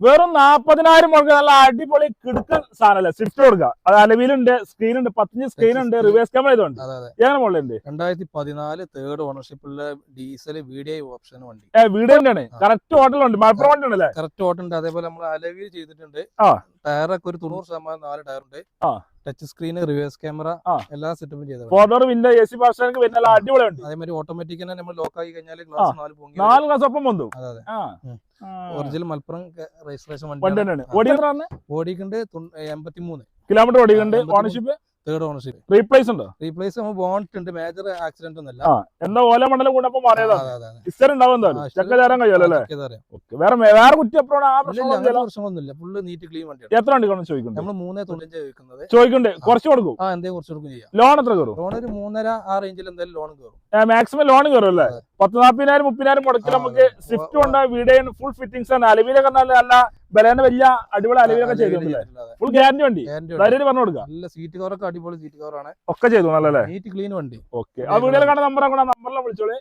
വെറും 40,000 മുടക്ക് നല്ല അടിപൊളി കിടുക്കൻ സാധനല്ലേ സ്വിഫ്റ്റ് കൊടുക്കുക. അത് അലവിലുണ്ട്, സ്ക്രീനുണ്ട്, 15 സ്ക്രീൻ ഉണ്ട്, റിവേഴ്സ് ക്യാമറ ഇതുണ്ട്. എങ്ങനെ മോഡലുണ്ട്? 2014 തേർഡ് ഓണർഷിപ്പുള്ള ഡീസൽ VDI ഓപ്ഷൻ വണ്ടി. വീട് തന്നെയാണ്. കറക്റ്റ് ഹോട്ടലുണ്ട്, മലപ്പുറം വണ്ടി ഉണ്ടല്ലേ? കറക്റ്റ് ഹോട്ടൽ ഉണ്ട്. അതേപോലെ നമ്മൾ അലവിൽ ചെയ്തിട്ടുണ്ട്. ടയറൊക്കെ ഒരു 90% 4 ടയർ ഉണ്ട്. ടച്ച് സ്ക്രീൻ, റിവേഴ്സ് ക്യാമറ, എല്ലാ സെറ്റപ്പും ചെയ്തത്. 4 ഡോർ വിൻഡോ, AC പാർസലിംഗ് പിന്നെ നല്ല അടിപൊളിയുണ്ട്. അതേമാതിരി ഓട്ടോമാറ്റിക് തന്നെ നമ്മൾ ലോക്ക് ആക്കി കഴിഞ്ഞാൽ ഗ്ലാസ് 4 ഗ്ലാസ് ഒപ്പം വന്നു. അതെ ഒറിജിനൽ മലപ്പുറം രജിസ്ട്രേഷൻ വണ്ടി തന്നെയാണ്. ഓടിക്കുണ്ട് 83 കിലോമീറ്റർ ഓടിക്കുന്നുണ്ട്. Ownership third ownership. റീപ്ലേസ് ഉണ്ടോ? റീപ്ലേസ് നമ്മൾ ബോണ്ട് ഉണ്ട്. മേജർ ആക്സിഡന്റ് ഒന്നല്ല. എന്താ ഓല മണ്ഡലം കൂടപ്പോ മാറിയതാണ്. ഹിസ്റ്ററി ഉണ്ടാവും എന്തായാലും. ചെക്ക് തരാൻ കഴിയുമല്ലോ അല്ലേ? വേറെ കുറ്റി പ്രശ്നമൊന്നുമില്ല. ഫുള്ള് നീറ്റ് ക്ലീൻ വണ്ടിയാണ്. എത്ര വണ്ടി കൊണ്ട് ചോദിക്കുന്നുണ്ട്? നമ്മൾ 3.95 ചോദിക്കുന്നത്. ചോദിക്കണ്ടേ? കുറച്ച് കൊടുക്കും. എന്തേ കുറച്ച് കൊടുക്കും ചെയ്യാം. ലോൺ എത്ര കയറും? ലോൺ ഒരു 3.5 ആ റേഞ്ചിൽ എന്തായാലും ലോൺ കയറും. മാക്സിമം ലോൺ കയറും അല്ലേ? 10,40,000 30,000 മുടക്കി നമുക്ക് സ്വിഫ്റ്റ് കൊണ്ട് വീഡിയോ ഫുൾ ഫിറ്റിംഗ്സ് ആണ്. അലവിലൊക്കെ നല്ല ബലേന്റെ വലിയ അടിപൊളി അലവിലൊക്കെ ചെയ്തിട്ടില്ലേ? ഫുൾ ഗ്യാരണ്ടി വണ്ടി. ധൈര്യം പറഞ്ഞു കൊടുക്കാം. നല്ല സീറ്റ് കവറൊക്കെ അടിപൊളി സീറ്റ് കവറാണ്. ഒക്കെ ചെയ്തു നല്ലല്ലേ? നീറ്റ് ക്ലീൻ വണ്ടി. ഓക്കെ. ആ വീഡിയോയിൽ കാണുന്ന നമ്പറിലെ വിളിച്ചോളേ.